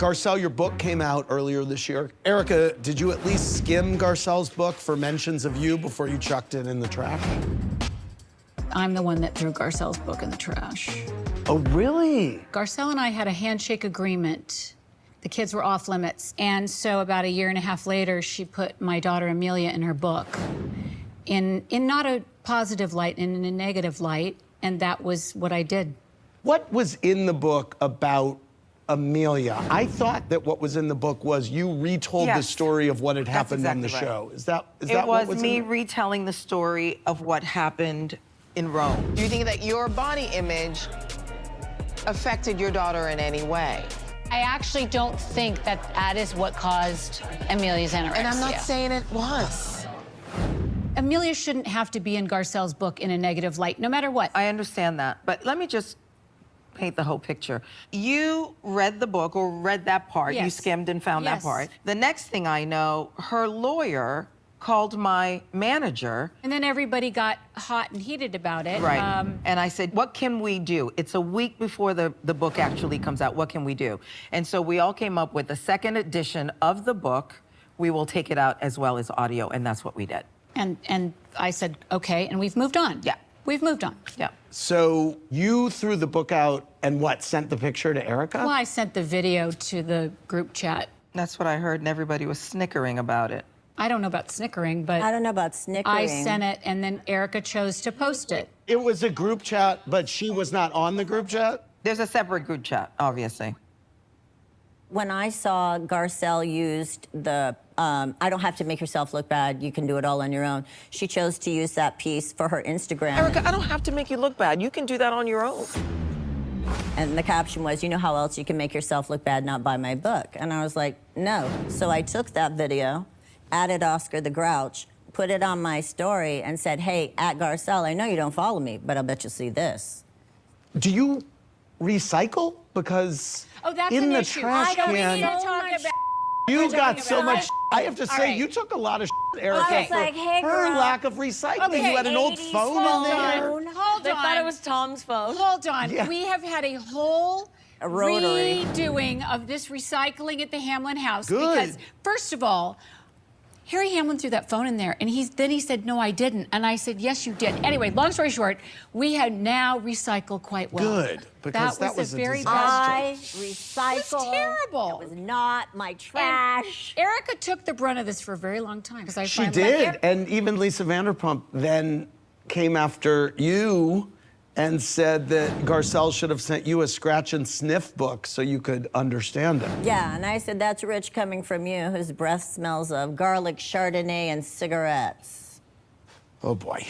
Garcelle, your book came out earlier this year. Erica, did you at least skim Garcelle's book for mentions of you before you chucked it in the trash? I'm the one that threw Garcelle's book in the trash. Oh, really? Garcelle and I had a handshake agreement. The kids were off limits. And so about 1.5 years later, she put my daughter Amelia in her book in not a positive light, in a negative light. And that was what I did. What was in the book about Amelia? I thought that what was in the book was you retold the story of what had happened on the show. Is that what was me retelling the story of what happened in Rome. Do you think that your body image affected your daughter in any way? I actually don't think that is what caused Amelia's anorexia. And I'm not saying it was. Amelia shouldn't have to be in Garcelle's book in a negative light, no matter what. I understand that, but let me just paint the whole picture. You read the book, or read that part. Yes. You skimmed and found that Yes. part. The next thing I know, her lawyer called my manager. And then everybody got hot and heated about it. Right. And I said, what can we do? It's a week before the book actually comes out. What can we do? And so we all came up with a second edition of the book. We will take it out as well as audio, and that's what we did. And I said, okay, and we've moved on. Yeah. We've moved on. Yeah. So you threw the book out and what, sent the picture to Erica? Well, I sent the video to the group chat. That's what I heard, and everybody was snickering about it. I don't know about snickering, but I don't know about snickering. I sent it, and then Erica chose to post it. It was a group chat, but she was not on the group chat? There's a separate group chat, obviously. When I saw Garcelle used the, I don't have to make yourself look bad, you can do it all on your own. She chose to use that piece for her Instagram. Erica, I don't have to make you look bad. You can do that on your own. And the caption was, you know how else you can make yourself look bad, not buy my book. And I was like, no. So I took that video, added Oscar the Grouch, put it on my story and said, hey, at Garcelle, I know you don't follow me, but I'll bet you'll see this. Do you recycle? Because that's in an the issue. trash We need can, to talk about. you got so much. I have to say, right. you took a lot of Erica, I was for like, hey, her girl. lack of recycling. Okay, You had an old 80s phone in there. phone. Hold They on. thought it was Tom's phone. Hold on. Yeah. We have had a whole A rotary. redoing of this recycling at the Hamlin house. Good. Because, first of all, Harry Hamlin threw that phone in there, and then he said, no, I didn't. And I said, yes, you did. Anyway, long story short, we had now recycled quite well. Good, because that was a a very disaster. bad I recycle. It was terrible. It was not my trash. And Erica took the brunt of this for a very long time. Because She did, and even Lisa Vanderpump then came after you and said that Garcelle should have sent you a scratch and sniff book so you could understand it. Yeah, and I said, that's rich coming from you, whose breath smells of garlic, Chardonnay, and cigarettes. Oh boy.